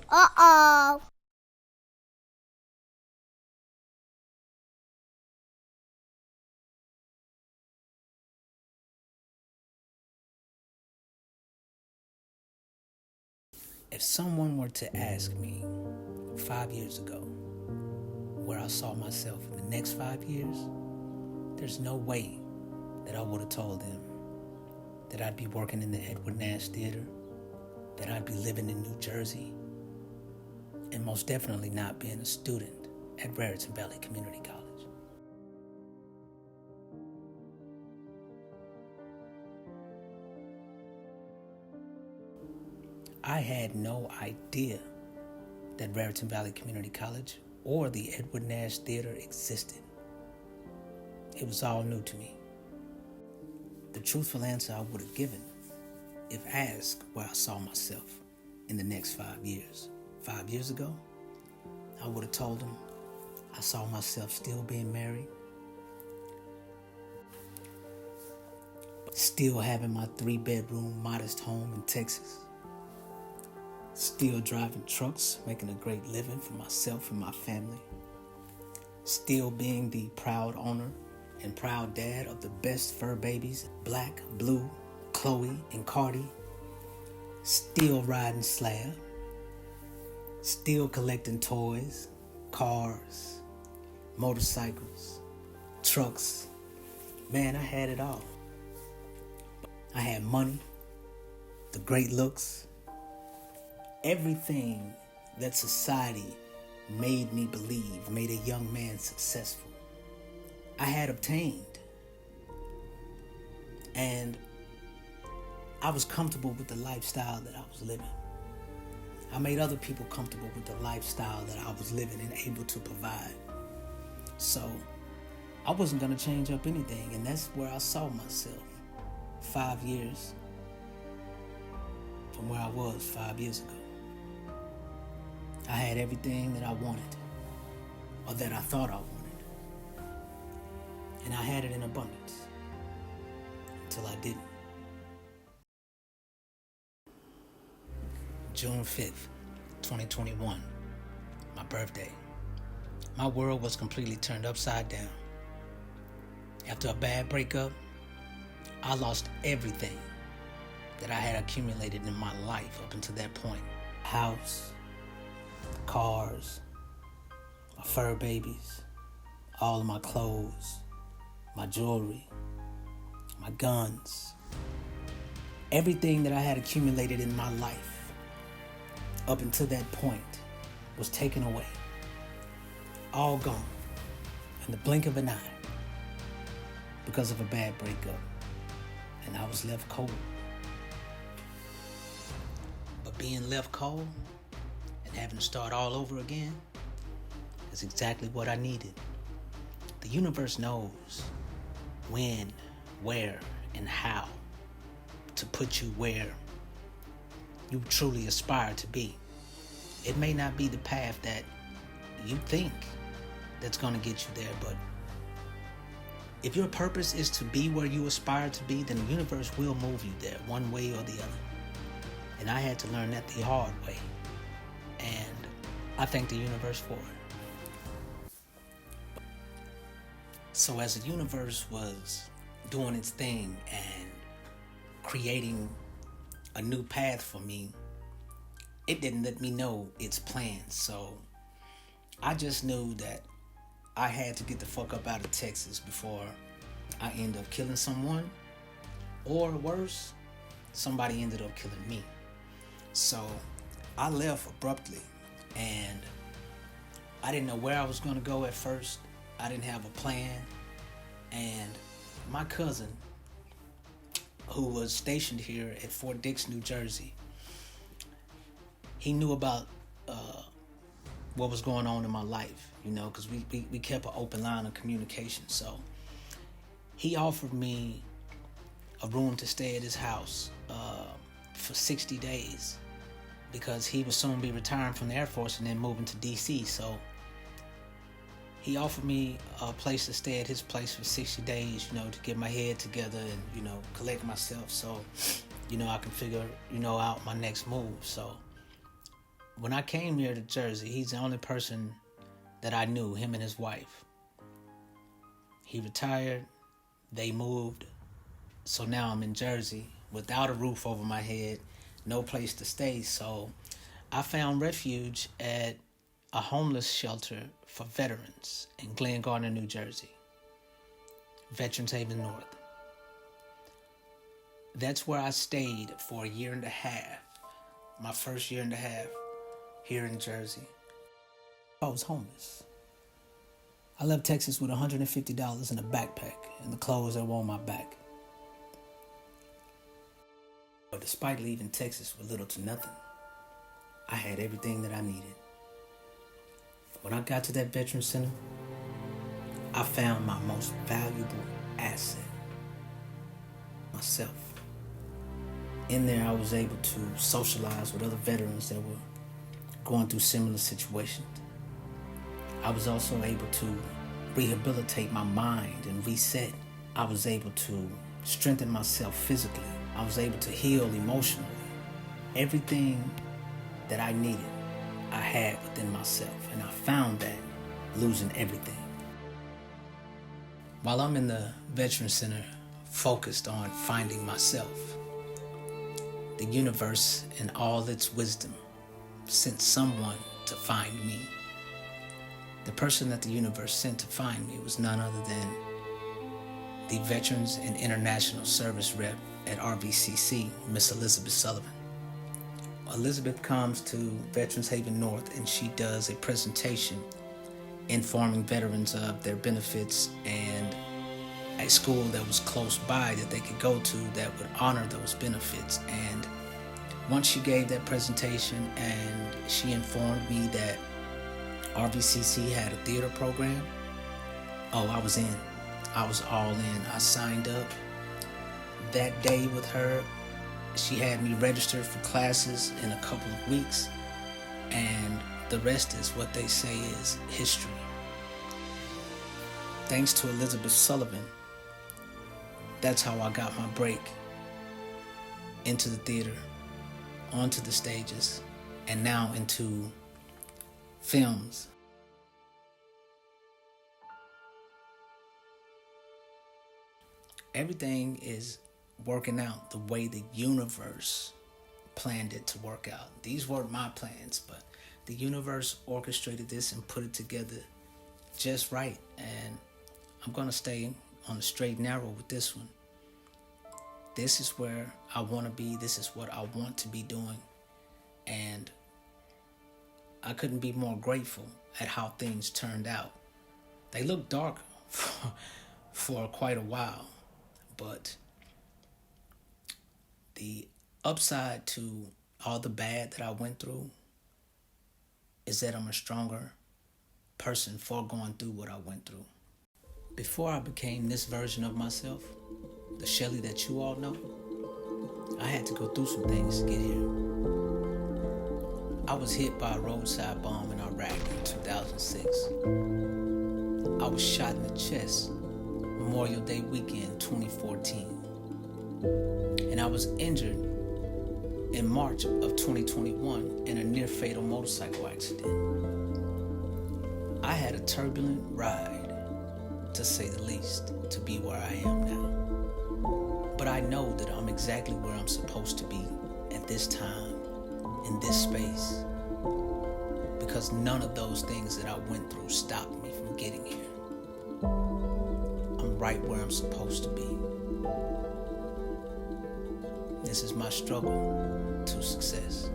Uh-oh. If someone were to ask me 5 years ago where I saw myself in the next 5 years, there's no way that I would have told them that I'd be working in the Edward Nash Theater, that I'd be living in New Jersey, and most definitely not being a student at Raritan Valley Community College. I had no idea that Raritan Valley Community College or the Edward Nash Theater existed. It was all new to me. The truthful answer I would have given, if asked where I saw myself in the next 5 years. 5 years ago, I would have told them I saw myself still being married, still having my 3-bedroom modest home in Texas, still driving trucks, making a great living for myself and my family, still being the proud owner and proud dad of the best fur babies, Black, Blue, Chloe, and Cardi, still riding slab, still collecting toys, cars, motorcycles, trucks. Man, I had it all. I had money, the great looks, everything that society made me believe made a young man successful. I had obtained. And I was comfortable with the lifestyle that I was living. I made other people comfortable with the lifestyle that I was living and able to provide. So I wasn't going to change up anything, and that's where I saw myself 5 years from where I was 5 years ago. I had everything that I wanted, or that I thought I wanted. And I had it in abundance until I didn't. June 5th, 2021, my birthday. My world was completely turned upside down. After a bad breakup, I lost everything that I had accumulated in my life up until that point. House, cars, my fur babies, all of my clothes, my jewelry, my guns, everything that I had accumulated in my life up until that point was taken away. All gone in the blink of an eye because of a bad breakup. And I was left cold. But being left cold and having to start all over again is exactly what I needed. The universe knows when, where, and how to put you where you truly aspire to be. It may not be the path that you think that's going to get you there, but if your purpose is to be where you aspire to be, then the universe will move you there one way or the other. And I had to learn that the hard way. And I thank the universe for it. So as the universe was doing its thing and creating a new path for me, it didn't let me know its plans. So I just knew that I had to get the fuck up out of Texas before I end up killing someone, or worse, somebody ended up killing me. So I left abruptly, and I didn't know where I was going to go at first. I didn't have a plan. And my cousin, who was stationed here at Fort Dix, New Jersey, he knew about what was going on in my life, because we kept an open line of communication. So he offered me a room to stay at his house for 60 days because he would soon be retiring from the Air Force and then moving to D.C. So he offered me a place to stay at his place for 60 days, to get my head together and, collect myself so, I can figure, out my next move. So When I came here to Jersey, he's the only person that I knew, him and his wife. He retired, they moved, so now I'm in Jersey without a roof over my head, no place to stay. So I found refuge at a homeless shelter for veterans in Glen Gardner, New Jersey. Veterans Haven North. That's where I stayed for a year and a half. My first year and a half here in Jersey. I was homeless. I left Texas with $150 in a backpack and the clothes that were on my back. But despite leaving Texas with little to nothing, I had everything that I needed. When I got to that veteran center, I found my most valuable asset, myself. In there, I was able to socialize with other veterans that were going through similar situations. I was also able to rehabilitate my mind and reset. I was able to strengthen myself physically. I was able to heal emotionally. Everything that I needed, I had within myself, and I found that losing everything. While I'm in the Veteran Center focused on finding myself, the universe in all its wisdom sent someone to find me. The person that the universe sent to find me was none other than the Veterans and International Service Rep at RVCC, Miss Elizabeth Sullivan. Elizabeth comes to Veterans Haven North and she does a presentation informing veterans of their benefits and a school that was close by that they could go to that would honor those benefits. And once she gave that presentation and she informed me that RVCC had a theater program, I was in. I was all in. I signed up that day with her. She had me registered for classes in a couple of weeks, and the rest is what they say is history. Thanks to Elizabeth Sullivan, that's how I got my break into the theater, onto the stages, and now into films. Everything is working out the way the universe planned it to work out. These weren't my plans, but the universe orchestrated this and put it together just right. And I'm going to stay on the straight and narrow with this one. This is where I want to be. This is what I want to be doing. And I couldn't be more grateful at how things turned out. They looked dark for quite a while, but the upside to all the bad that I went through is that I'm a stronger person for going through what I went through. Before I became this version of myself, the Shelly that you all know, I had to go through some things to get here. I was hit by a roadside bomb in Iraq in 2006. I was shot in the chest Memorial Day weekend 2014. And I was injured in March of 2021 in a near-fatal motorcycle accident. I had a turbulent ride, to say the least, to be where I am now. But I know that I'm exactly where I'm supposed to be at this time, in this space, because none of those things that I went through stopped me from getting here. I'm right where I'm supposed to be. This is my struggle to success.